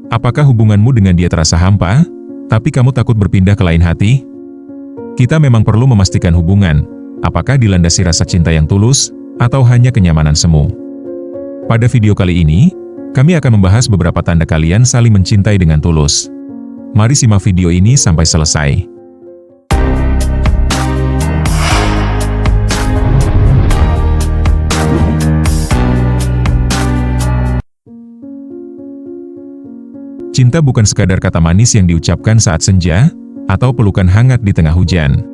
Apakah hubunganmu dengan dia terasa hampa, tapi kamu takut berpindah ke lain hati? Kita memang perlu memastikan hubungan, apakah dilandasi rasa cinta yang tulus, atau hanya kenyamanan semu. Pada video kali ini, kami akan membahas beberapa tanda kalian saling mencintai dengan tulus. Mari simak video ini sampai selesai. Cinta bukan sekadar kata manis yang diucapkan saat senja, atau pelukan hangat di tengah hujan.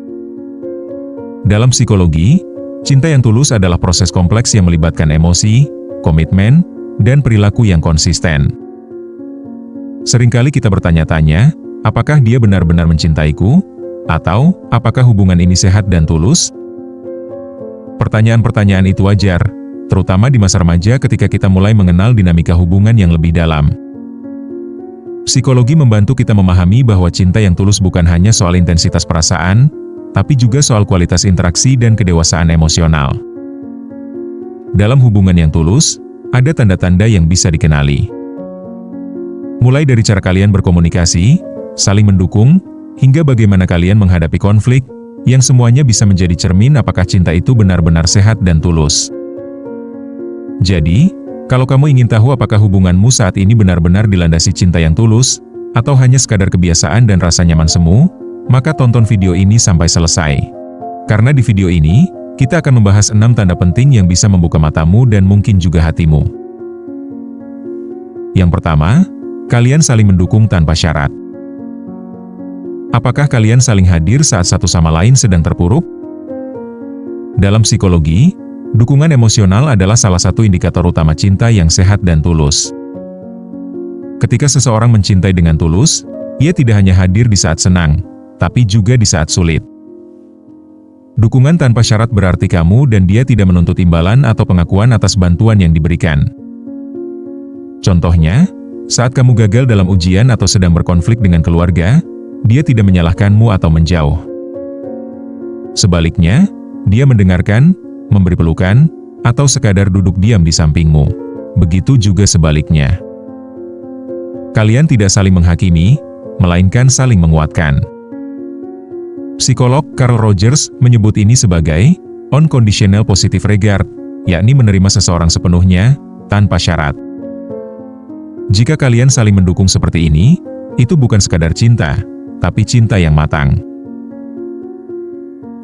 Dalam psikologi, cinta yang tulus adalah proses kompleks yang melibatkan emosi, komitmen, dan perilaku yang konsisten. Seringkali kita bertanya-tanya, apakah dia benar-benar mencintaiku? Atau, apakah hubungan ini sehat dan tulus? Pertanyaan-pertanyaan itu wajar, terutama di masa remaja ketika kita mulai mengenal dinamika hubungan yang lebih dalam. Psikologi membantu kita memahami bahwa cinta yang tulus bukan hanya soal intensitas perasaan, tapi juga soal kualitas interaksi dan kedewasaan emosional. Dalam hubungan yang tulus, ada tanda-tanda yang bisa dikenali. Mulai dari cara kalian berkomunikasi, saling mendukung, hingga bagaimana kalian menghadapi konflik, yang semuanya bisa menjadi cermin apakah cinta itu benar-benar sehat dan tulus. Jadi, kalau kamu ingin tahu apakah hubunganmu saat ini benar-benar dilandasi cinta yang tulus, atau hanya sekadar kebiasaan dan rasa nyaman semu, maka tonton video ini sampai selesai. Karena di video ini, kita akan membahas 6 tanda penting yang bisa membuka matamu dan mungkin juga hatimu. Yang pertama, kalian saling mendukung tanpa syarat. Apakah kalian saling hadir saat satu sama lain sedang terpuruk? Dalam psikologi, dukungan emosional adalah salah satu indikator utama cinta yang sehat dan tulus. Ketika seseorang mencintai dengan tulus, ia tidak hanya hadir di saat senang, tapi juga di saat sulit. Dukungan tanpa syarat berarti kamu dan dia tidak menuntut imbalan atau pengakuan atas bantuan yang diberikan. Contohnya, saat kamu gagal dalam ujian atau sedang berkonflik dengan keluarga, dia tidak menyalahkanmu atau menjauh. Sebaliknya, dia mendengarkan, memberi pelukan, atau sekadar duduk diam di sampingmu. Begitu juga sebaliknya. Kalian tidak saling menghakimi, melainkan saling menguatkan. Psikolog Carl Rogers menyebut ini sebagai unconditional positive regard, yakni menerima seseorang sepenuhnya, tanpa syarat. Jika kalian saling mendukung seperti ini, itu bukan sekadar cinta, tapi cinta yang matang.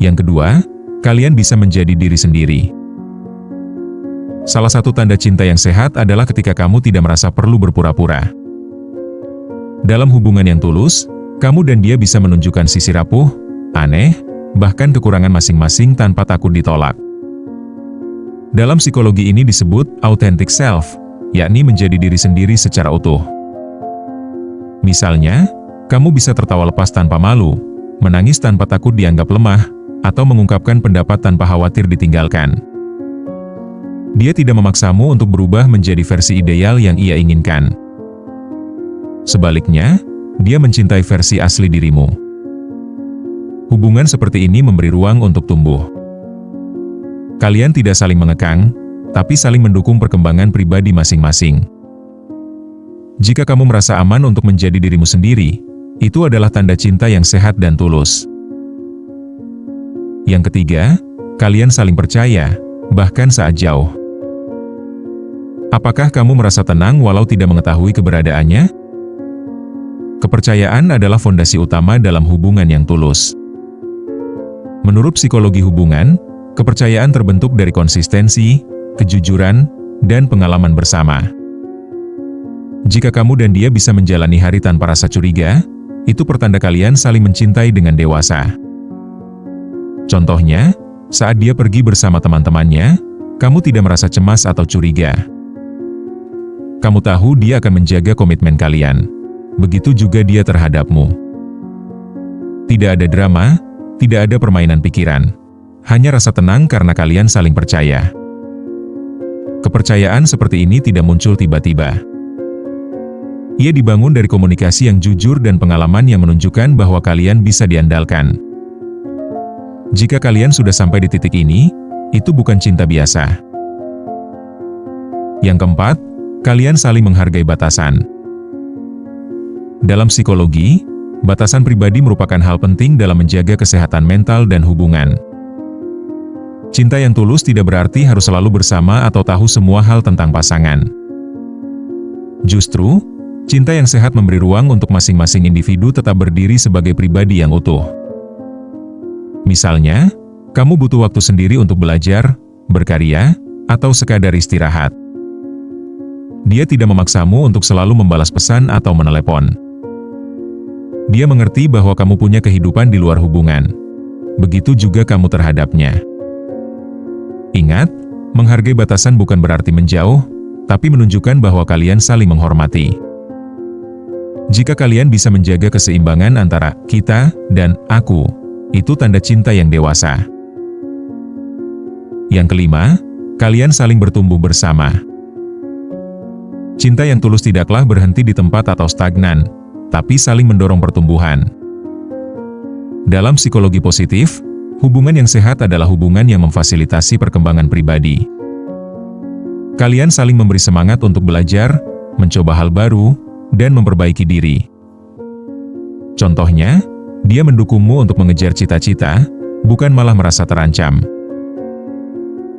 Yang kedua, kalian bisa menjadi diri sendiri. Salah satu tanda cinta yang sehat adalah ketika kamu tidak merasa perlu berpura-pura. Dalam hubungan yang tulus, kamu dan dia bisa menunjukkan sisi rapuh, aneh, bahkan kekurangan masing-masing tanpa takut ditolak. Dalam psikologi ini disebut authentic self, yakni menjadi diri sendiri secara utuh. Misalnya, kamu bisa tertawa lepas tanpa malu, menangis tanpa takut dianggap lemah, atau mengungkapkan pendapat tanpa khawatir ditinggalkan. Dia tidak memaksamu untuk berubah menjadi versi ideal yang ia inginkan. Sebaliknya, dia mencintai versi asli dirimu. Hubungan seperti ini memberi ruang untuk tumbuh. Kalian tidak saling mengekang, tapi saling mendukung perkembangan pribadi masing-masing. Jika kamu merasa aman untuk menjadi dirimu sendiri, itu adalah tanda cinta yang sehat dan tulus. Yang ketiga, kalian saling percaya, bahkan saat jauh. Apakah kamu merasa tenang walau tidak mengetahui keberadaannya? Kepercayaan adalah fondasi utama dalam hubungan yang tulus. Menurut psikologi hubungan, kepercayaan terbentuk dari konsistensi, kejujuran, dan pengalaman bersama. Jika kamu dan dia bisa menjalani hari tanpa rasa curiga, itu pertanda kalian saling mencintai dengan dewasa. Contohnya, saat dia pergi bersama teman-temannya, kamu tidak merasa cemas atau curiga. Kamu tahu dia akan menjaga komitmen kalian. Begitu juga dia terhadapmu. Tidak ada drama, tidak ada permainan pikiran. Hanya rasa tenang karena kalian saling percaya. Kepercayaan seperti ini tidak muncul tiba-tiba. Ia dibangun dari komunikasi yang jujur dan pengalaman yang menunjukkan bahwa kalian bisa diandalkan. Jika kalian sudah sampai di titik ini, itu bukan cinta biasa. Yang keempat, kalian saling menghargai batasan. Dalam psikologi, batasan pribadi merupakan hal penting dalam menjaga kesehatan mental dan hubungan. Cinta yang tulus tidak berarti harus selalu bersama atau tahu semua hal tentang pasangan. Justru, cinta yang sehat memberi ruang untuk masing-masing individu tetap berdiri sebagai pribadi yang utuh. Misalnya, kamu butuh waktu sendiri untuk belajar, berkarya, atau sekadar istirahat. Dia tidak memaksamu untuk selalu membalas pesan atau menelepon. Dia mengerti bahwa kamu punya kehidupan di luar hubungan. Begitu juga kamu terhadapnya. Ingat, menghargai batasan bukan berarti menjauh, tapi menunjukkan bahwa kalian saling menghormati. Jika kalian bisa menjaga keseimbangan antara kita dan aku, itu tanda cinta yang dewasa. Yang kelima, kalian saling bertumbuh bersama. Cinta yang tulus tidaklah berhenti di tempat atau stagnan, tapi saling mendorong pertumbuhan. Dalam psikologi positif, hubungan yang sehat adalah hubungan yang memfasilitasi perkembangan pribadi. Kalian saling memberi semangat untuk belajar, mencoba hal baru, dan memperbaiki diri. Contohnya, dia mendukungmu untuk mengejar cita-cita, bukan malah merasa terancam.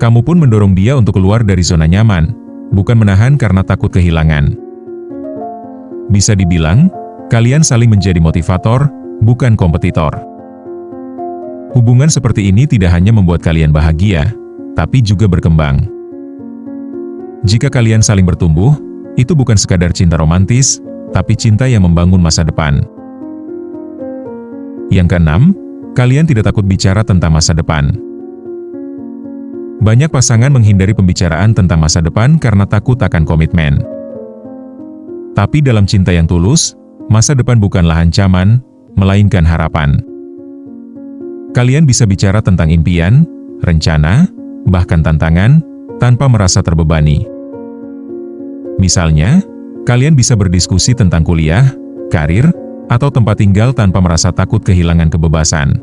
Kamu pun mendorong dia untuk keluar dari zona nyaman, bukan menahan karena takut kehilangan. Bisa dibilang, kalian saling menjadi motivator, bukan kompetitor. Hubungan seperti ini tidak hanya membuat kalian bahagia, tapi juga berkembang. Jika kalian saling bertumbuh, itu bukan sekadar cinta romantis, tapi cinta yang membangun masa depan. Yang keenam, kalian tidak takut bicara tentang masa depan. Banyak pasangan menghindari pembicaraan tentang masa depan karena takut akan komitmen. Tapi dalam cinta yang tulus, masa depan bukanlah ancaman, melainkan harapan. Kalian bisa bicara tentang impian, rencana, bahkan tantangan, tanpa merasa terbebani. Misalnya, kalian bisa berdiskusi tentang kuliah, karir, atau tempat tinggal tanpa merasa takut kehilangan kebebasan.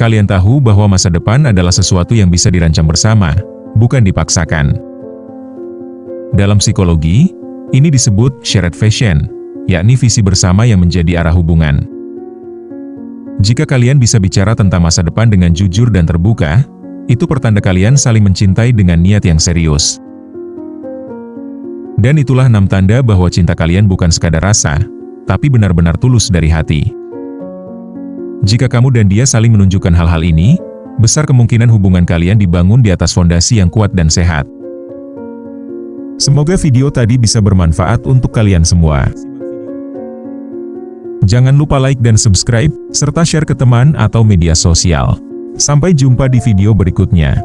Kalian tahu bahwa masa depan adalah sesuatu yang bisa dirancang bersama, bukan dipaksakan. Dalam psikologi, ini disebut shared vision, yakni visi bersama yang menjadi arah hubungan. Jika kalian bisa bicara tentang masa depan dengan jujur dan terbuka, itu pertanda kalian saling mencintai dengan niat yang serius. Dan itulah 6 tanda bahwa cinta kalian bukan sekadar rasa, tapi benar-benar tulus dari hati. Jika kamu dan dia saling menunjukkan hal-hal ini, besar kemungkinan hubungan kalian dibangun di atas fondasi yang kuat dan sehat. Semoga video tadi bisa bermanfaat untuk kalian semua. Jangan lupa like dan subscribe, serta share ke teman atau media sosial. Sampai jumpa di video berikutnya.